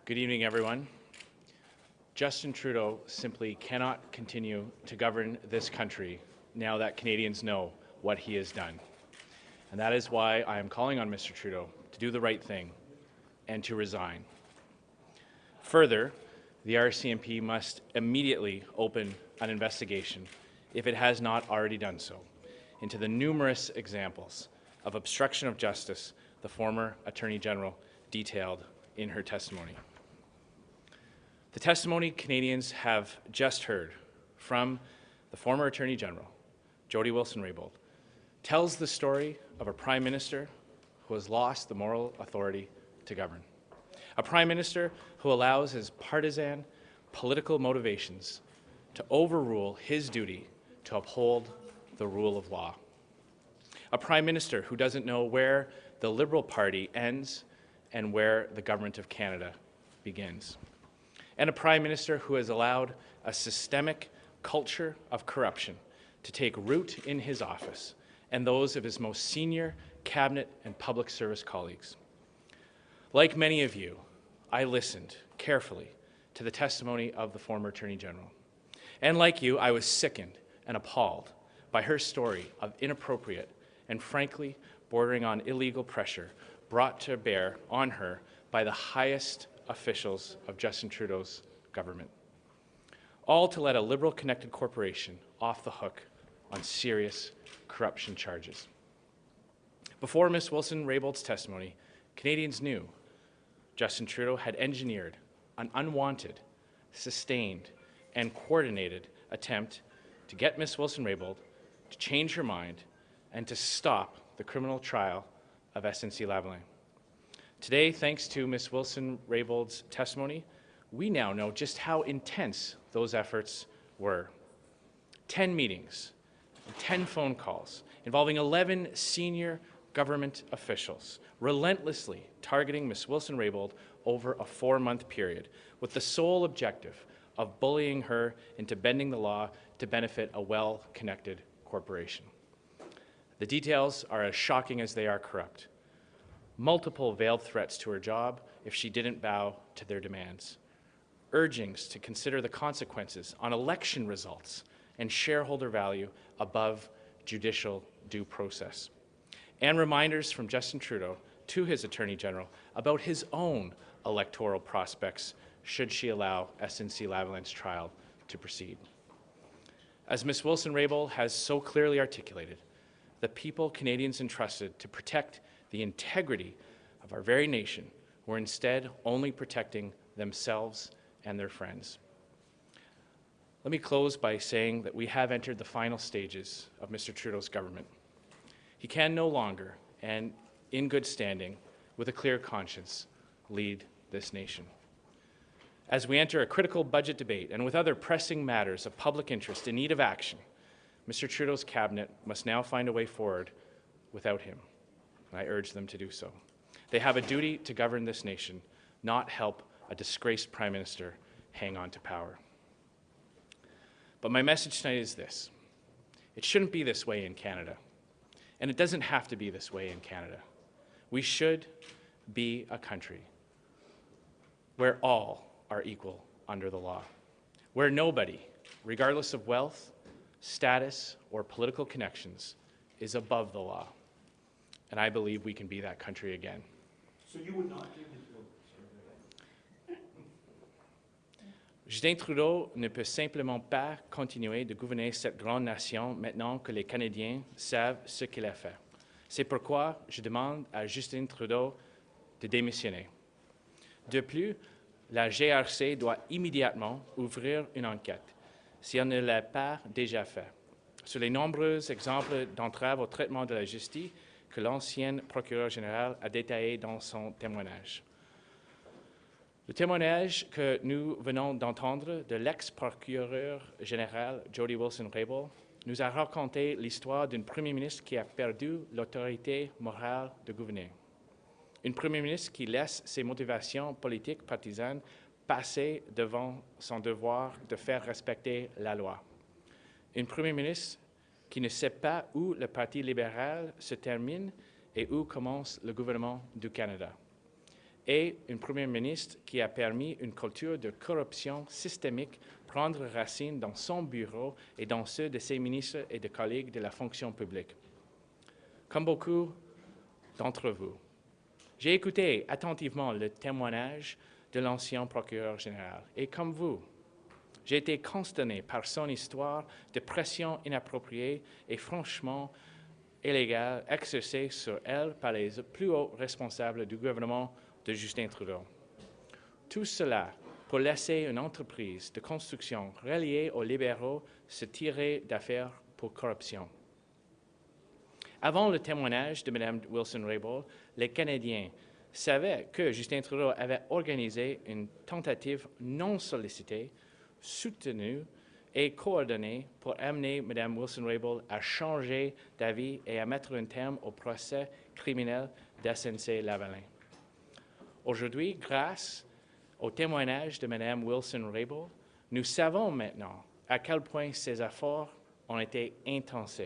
Good evening, everyone. Justin Trudeau simply cannot continue to govern this country now that Canadians know what he has done. And that is why I am calling on Mr. Trudeau to do the right thing and to resign. Further, the RCMP must immediately open an investigation, if it has not already done so, into the numerous examples of obstruction of justice the former Attorney General detailed in her testimony. The testimony Canadians have just heard from the former Attorney General, Jody Wilson-Raybould, tells the story of a Prime Minister who has lost the moral authority to govern. A Prime Minister who allows his partisan political motivations to overrule his duty to uphold the rule of law. A Prime Minister who doesn't know where the Liberal Party ends and where the Government of Canada begins. And a Prime Minister who has allowed a systemic culture of corruption to take root in his office and those of his most senior cabinet and public service colleagues. Like many of you, I listened carefully to the testimony of the former Attorney General. And like you, I was sickened and appalled by her story of inappropriate and frankly bordering on illegal pressure brought to bear on her by the highest officials of Justin Trudeau's government, all to let a Liberal-connected corporation off the hook on serious corruption charges. Before Ms. Wilson-Raybould's testimony, Canadians knew Justin Trudeau had engineered an unwanted, sustained, and coordinated attempt to get Ms. Wilson-Raybould to change her mind and to stop the criminal trial of SNC-Lavalin. Today, thanks to Ms. Wilson-Raybould's testimony, we now know just how intense those efforts were. 10 meetings, 10 phone calls involving 11 senior government officials, relentlessly targeting Ms. Wilson-Raybould over a 4-month period, with the sole objective of bullying her into bending the law to benefit a well-connected corporation. The details are as shocking as they are corrupt. Multiple veiled threats to her job if she didn't bow to their demands, urgings to consider the consequences on election results and shareholder value above judicial due process, and reminders from Justin Trudeau to his Attorney General about his own electoral prospects should she allow SNC-Lavalin's trial to proceed. As Ms. Wilson-Raybould has so clearly articulated, the people Canadians entrusted to protect the integrity of our very nation were instead only protecting themselves and their friends. Let me close by saying that we have entered the final stages of Mr. Trudeau's government. He can no longer, and in good standing, with a clear conscience, lead this nation. As we enter a critical budget debate and with other pressing matters of public interest in need of action, Mr. Trudeau's cabinet must now find a way forward without him. I urge them to do so. They have a duty to govern this nation, not help a disgraced Prime Minister hang on to power. But my message tonight is this. It shouldn't be this way in Canada, and it doesn't have to be this way in Canada. We should be a country where all are equal under the law, where nobody, regardless of wealth, status, or political connections, is above the law. And I believe we can be that country again. So you would not give his vote? Justin Trudeau ne peut simplement pas continuer de gouverner cette grande nation maintenant que les Canadiens savent ce qu'il a fait. C'est pourquoi je demande à Justin Trudeau de démissionner. De plus, la GRC doit immédiatement ouvrir une enquête, si elle ne l'a pas déjà fait, sur les nombreux exemples d'entrave au traitement de la justice que l'ancien procureur général a détaillé dans son témoignage. Le témoignage que nous venons d'entendre de l'ex-procureur général Jody Wilson-Raybould nous a raconté l'histoire d'un Premier ministre qui a perdu l'autorité morale de gouverner. Un Premier ministre qui laisse ses motivations politiques partisanes passer devant son devoir de faire respecter la loi. Un Premier ministre qui ne sait pas où le Parti libéral se termine et où commence le gouvernement du Canada. et un Premier ministre qui a permis une culture de corruption systémique prendre racine dans son bureau et dans ceux de ses ministres et de collègues de la fonction publique. Comme beaucoup d'entre vous, j'ai écouté attentivement le témoignage de l'ancien procureur général et comme vous, j'ai été consterné par son histoire de pression inappropriée et franchement illégale exercée sur elle par les plus hauts responsables du gouvernement de Justin Trudeau. Tout cela pour laisser une entreprise de construction reliée aux libéraux se tirer d'affaire pour corruption. Avant le témoignage de Mme Wilson-Raybould, les Canadiens savaient que Justin Trudeau avait organisé une tentative non sollicitée, soutenue et coordonnée pour amener Mme Wilson-Raybould à changer d'avis et à mettre un terme au procès criminel d'SNC-Lavalin. Aujourd'hui, grâce au témoignage de Mme Wilson-Raybould, nous savons maintenant à quel point ces efforts ont été intenses.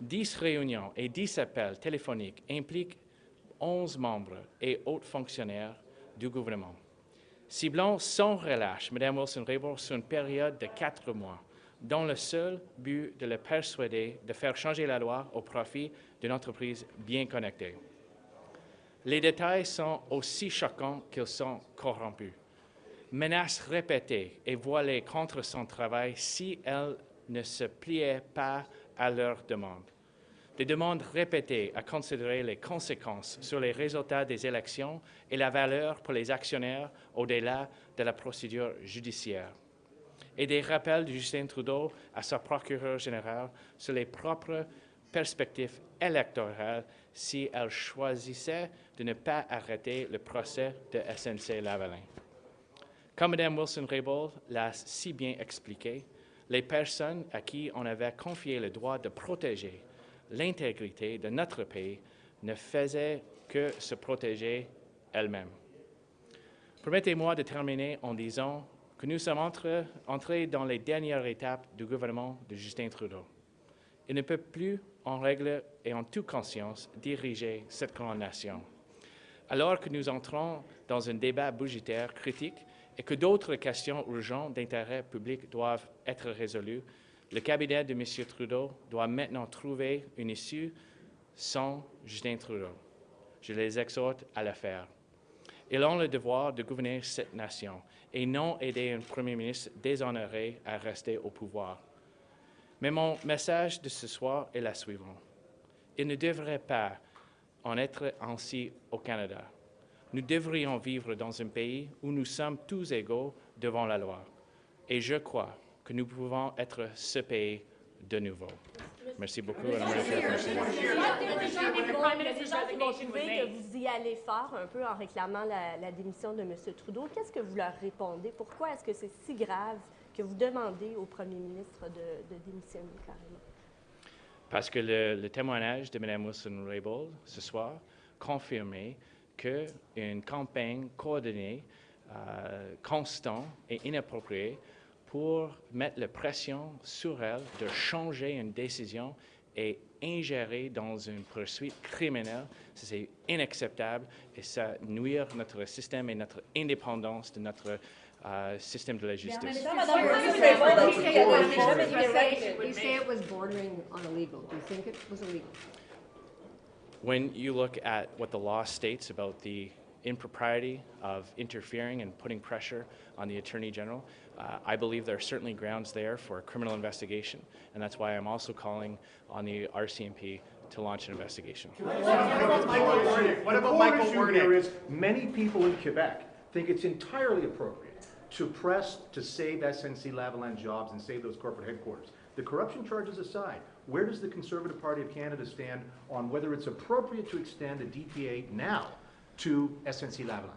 10 réunions et 10 appels téléphoniques impliquent 11 membres et hauts fonctionnaires du gouvernement, ciblant sans relâche Mme Wilson-Raybould sur une période de 4 mois, dans le seul but de le persuader de faire changer la loi au profit d'une entreprise bien connectée. Les détails sont aussi choquants qu'ils sont corrompus. Menaces répétées et voilées contre son travail si elle ne se pliait pas à leurs demandes. Des demandes répétées à considérer les conséquences sur les résultats des élections et la valeur pour les actionnaires au-delà de la procédure judiciaire. Et des rappels de Justin Trudeau à sa procureure générale sur les propres perspectives électorales si elle choisissait de ne pas arrêter le procès de SNC-Lavalin. Comme Mme Wilson-Raybould l'a si bien expliqué, les personnes à qui on avait confié le droit de protéger l'intégrité de notre pays ne faisaient que se protéger elles-mêmes. Permettez-moi de terminer en disant que nous sommes entrés dans les dernières étapes du gouvernement de Justin Trudeau. Il ne peut plus, en règle et en toute conscience, diriger cette grande nation. Alors que nous entrons dans un débat budgétaire critique et que d'autres questions urgentes d'intérêt public doivent être résolues, le cabinet de M. Trudeau doit maintenant trouver une issue sans Justin Trudeau. Je les exhorte à le faire. Ils ont le devoir de gouverner cette nation et non aider un Premier ministre déshonoré à rester au pouvoir. Mais mon message de ce soir est la suivante. Il ne devrait pas en être ainsi au Canada. Nous devrions vivre dans un pays où nous sommes tous égaux devant la loi. Et je crois que nous pouvons être ce pays de nouveau. Merci beaucoup, Madame la Présidente. Il y a des gens qui vont trouver que vous y allez fort un peu en réclamant la démission de M. Trudeau. Qu'est-ce que vous leur répondez? Pourquoi est-ce que c'est si grave que vous demandez au premier ministre de démissionner carrément? Parce que le témoignage de Mme Wilson-Raybould ce soir confirmait qu'une campagne coordonnée, constante et inappropriée pour mettre la pression sur elle de changer une décision et ingérer dans une poursuite criminelle, c'est inacceptable et ça nuit notre système et notre indépendance de notre système de la justice. You say it was bordering on illegal. Do you think it was illegal? When you look at what the law states about the impropriety of interfering and putting pressure on the Attorney General, I believe there are certainly grounds there for a criminal investigation, and that's why I'm also calling on the RCMP to launch an investigation. What about Michael Warnick? Many people in Quebec think it's entirely appropriate to press to save SNC-Lavalin jobs and save those corporate headquarters. The corruption charges aside, where does the Conservative Party of Canada stand on whether it's appropriate to extend a DPA now to SNC-Lavalin?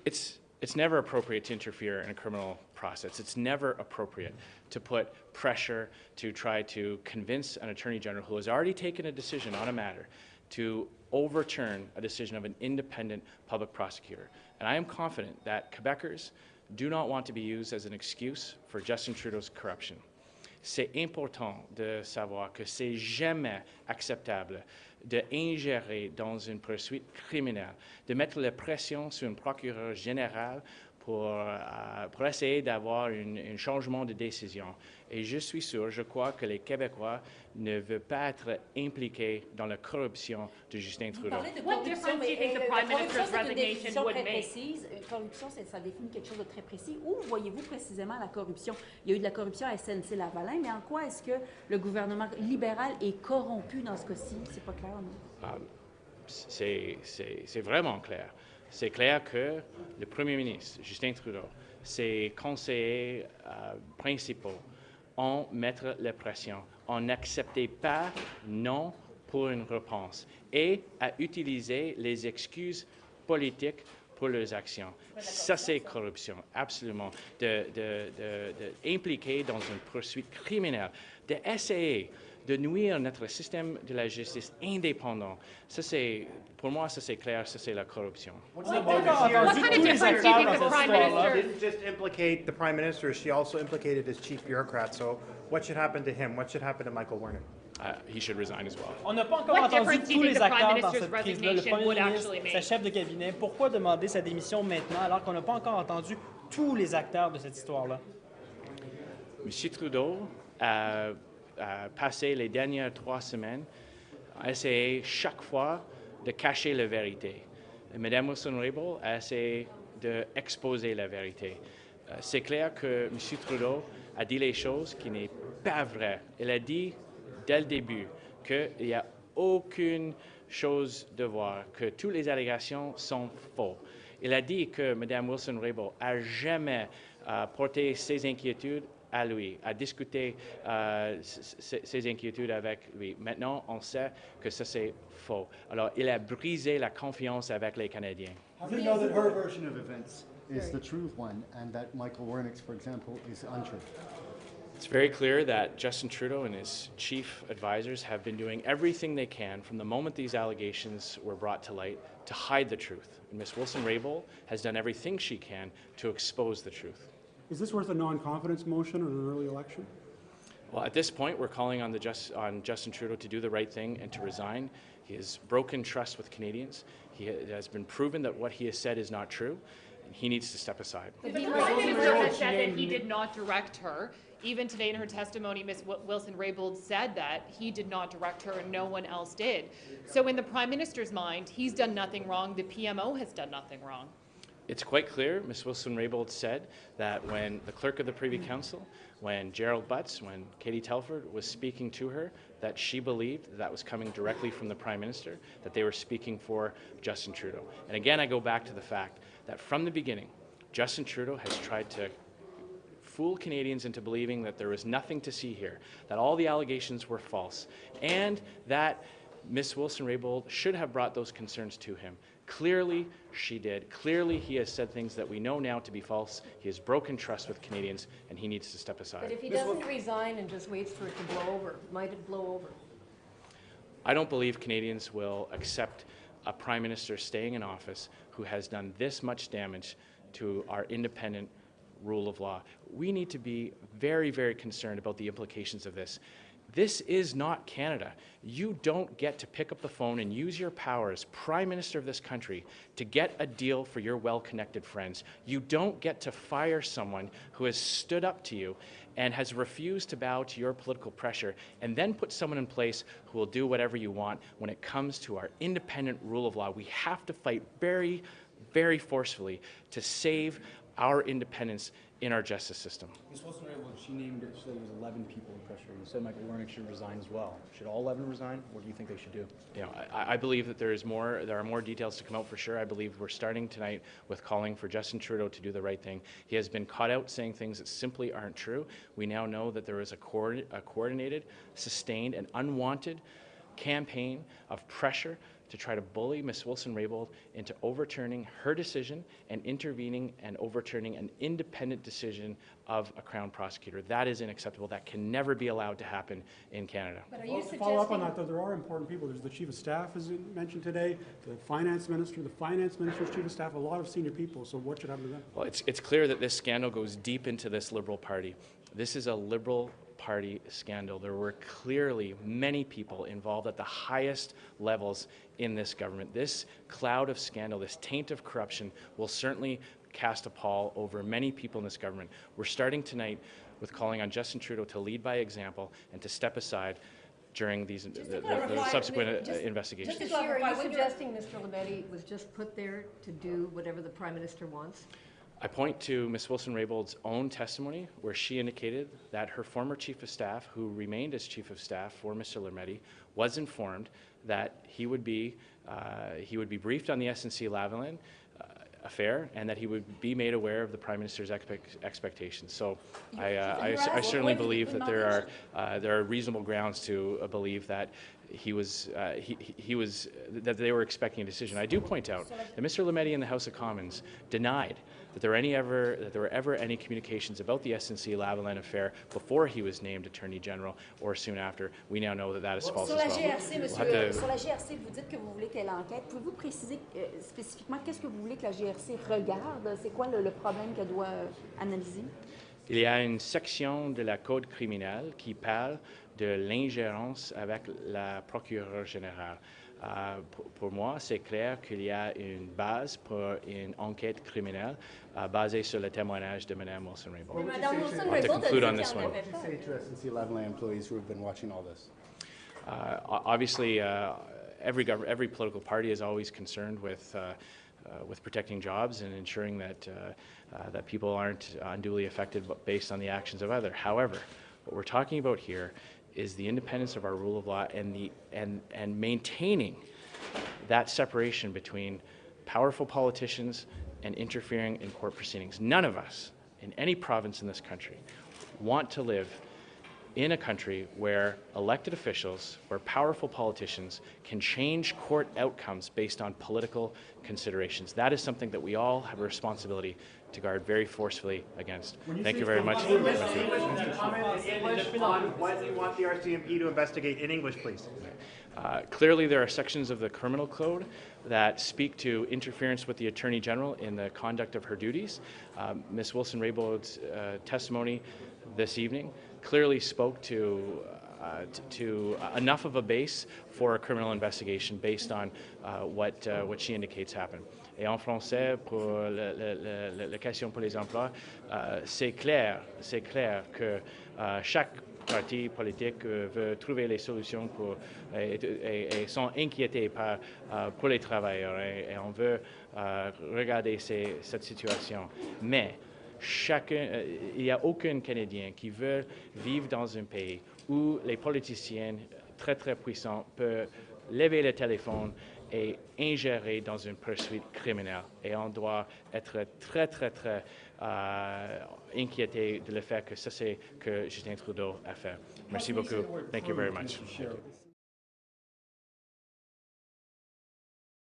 It's never appropriate to interfere in a criminal process. It's never appropriate to put pressure to try to convince an Attorney General who has already taken a decision on a matter to overturn a decision of an independent public prosecutor. And I am confident that Quebecers do not want to be used as an excuse for Justin Trudeau's corruption. c'est important de savoir que c'est jamais acceptable d'ingérer dans une poursuite criminelle, de mettre la pression sur un procureur général pour essayer d'avoir un changement de décision. Et je suis sûr, je crois que les Québécois ne veulent pas être impliqués dans la corruption de Justin Trudeau. Parlez de What corruption, difference do you mais think the la Prime corruption, Minister's c'est une resignation définition would très make? précise. Corruption, ça définit quelque chose de très précis. Où voyez-vous précisément la corruption? Il y a eu de la corruption à SNC-Lavalin, mais en quoi est-ce que le gouvernement libéral est corrompu dans ce cas-ci? C'est pas clair, non? C'est vraiment clair. C'est clair que le premier ministre, Justin Trudeau, ses conseillers principaux ont mis la pression, ont n'accepté pas non pour une réponse et a utilisé les excuses politiques pour leurs actions. Ça, c'est corruption, absolument. D'impliquer dans une poursuite criminelle, d'essayer de nuire notre système de la justice indépendant. Ça, c'est, pour moi, ça c'est clair, ça c'est la corruption. What kind of difference do you think the Prime Minister? Didn't just implicate the Prime Minister, she also implicated his chief bureaucrat. So what should happen to him? What should happen to Michael Wernick? He should resign as well. On n'a pas encore What entendu difference do you tous think les the Prime acteurs dans Minister's cette crise-là. Le resignation Premier would ministre, actually sa make? chef de cabinet. Pourquoi demander sa démission maintenant alors qu'on n'a pas encore entendu tous les acteurs de cette histoire-là? M. Trudeau a passé les dernières 3 semaines à essayer chaque fois de cacher la vérité. Mme Wilson-Raybould a essayé d'exposer la vérité. C'est clair que M. Trudeau a dit les choses qui n'est pas vraies. Il a dit dès le début qu'il n'y a aucune chose de voir, que toutes les allégations sont faux. Il a dit que Mme Wilson-Raybould n'a jamais porté ses inquiétudes à lui, a discuté ses inquiétudes avec lui. Maintenant, on sait que ça, c'est faux. Alors, il a brisé la confiance avec les Canadiens. How do you know that her version of events is the truth one and that Michael Wernick's, for example, is untrue? It's very clear that Justin Trudeau and his chief advisors have been doing everything they can from the moment these allegations were brought to light to hide the truth. And Ms. Wilson-Raybould has done everything she can to expose the truth. Is this worth a non-confidence motion or an early election? Well, at this point, we're calling on Justin Trudeau to do the right thing and to resign. He has broken trust with Canadians. It has been proven that what he has said is not true, and he needs to step aside. The Prime Minister has said that he did not direct her. Even today in her testimony, Ms. Wilson-Raybould said that he did not direct her and no one else did. So in the Prime Minister's mind, he's done nothing wrong. The PMO has done nothing wrong. It's quite clear, Ms. Wilson-Raybould said that when the clerk of the Privy Council, when Gerald Butts, when Katie Telford was speaking to her, that she believed that was coming directly from the Prime Minister, that they were speaking for Justin Trudeau. And again, I go back to the fact that from the beginning, Justin Trudeau has tried to fool Canadians into believing that there was nothing to see here, that all the allegations were false, and that Ms. Wilson-Raybould should have brought those concerns to him. Clearly, she did. Clearly, he has said things that we know now to be false. He has broken trust with Canadians, and he needs to step aside. But if he doesn't resign and just waits for it to blow over, might it blow over? I don't believe Canadians will accept a Prime Minister staying in office who has done this much damage to our independent rule of law. We need to be very, very concerned about the implications of this. This is not Canada. You don't get to pick up the phone and use your power as Prime Minister of this country to get a deal for your well-connected friends. You don't get to fire someone who has stood up to you and has refused to bow to your political pressure, and then put someone in place who will do whatever you want when it comes to our independent rule of law. We have to fight very, very forcefully to save our independence in our justice system. Ms. Wilson-Raybould, she named it, she said it was 11 people in pressure. You said Michael Wernick should resign as well. Should all 11 resign? What do you think they should do? You know, I believe that there are more details to come out for sure. I believe we're starting tonight with calling for Justin Trudeau to do the right thing. He has been caught out saying things that simply aren't true. We now know that there is a coordinated, sustained, and unwanted campaign of pressure to try to bully Ms. Wilson-Raybould into overturning her decision and intervening and overturning an independent decision of a Crown prosecutor. That is unacceptable. That can never be allowed to happen in Canada. But are you To follow up on that, though, there are important people. There's the Chief of Staff, as mentioned today, the Finance Minister, the Finance Minister's Chief of Staff, a lot of senior people. So what should happen to them? Well, it's clear that this scandal goes deep into this Liberal Party. This is a Liberal party scandal. There were clearly many people involved at the highest levels in this government. This cloud of scandal, this taint of corruption will certainly cast a pall over many people in this government. We're starting tonight with calling on Justin Trudeau to lead by example and to step aside during these the subsequent investigations. Just to clarify, are you suggesting Mr. Lametti was just put there to do whatever the Prime Minister wants? I point to Ms. Wilson-Raybould's own testimony where she indicated that her former Chief of Staff, who remained as Chief of Staff for Mr. Lametti, was informed that he would be briefed on the SNC-Lavalin affair and that he would be made aware of the Prime Minister's expectations. So I certainly believe that there are reasonable grounds to believe that that they were expecting a decision. I do point out that Mr. Lametti in the House of Commons denied that there were ever any communications about the SNC-Lavalin affair before he was named Attorney General or soon after. We now know that that is false Sur as la well. GRC, monsieur, sur la GRC, vous dites que vous voulez qu'elle enquête. Pouvez-vous préciser spécifiquement qu'est-ce que vous voulez que la GRC regarde? C'est quoi le problème qu'elle doit analyser? Il y a une section de la Code criminel qui parle de l'ingérence avec la procureure générale. Pour moi, c'est clair qu'il y a une base pour une enquête criminelle basée sur le témoignage de Mme Wilson-Raybould. To conclude on this one. What would you say to SNC-Lavalin employees who have been watching all this? Obviously, every political party is always concerned with protecting jobs and ensuring that that people aren't unduly affected based on the actions of others. However, what we're talking about here is the independence of our rule of law and maintaining that separation between powerful politicians and interfering in court proceedings. None of us in any province in this country want to live in a country where elected officials, where powerful politicians can change court outcomes based on political considerations. That is something that we all have a responsibility to guard very forcefully against. Thank you very much. Comment in English on what you want the RCMP to investigate in English, please. Clearly, there are sections of the criminal code that speak to interference with the Attorney General in the conduct of her duties. Ms. Wilson-Raybould's testimony this evening clearly spoke to enough of a base for a criminal investigation based on what she indicates happened. Et en français, pour la question pour les emplois, c'est clair que chaque parti politique veut trouver les solutions et sont inquiétés pour les travailleurs et on veut regarder cette situation. Mais il n'y a aucun Canadien qui veut vivre dans un pays où les politiciens très puissants peuvent lever le téléphone et ingérer dans une poursuite criminelle. Et on doit être très inquiété de le fait que c'est ce que Justin Trudeau a fait. Merci beaucoup. Thank you very much.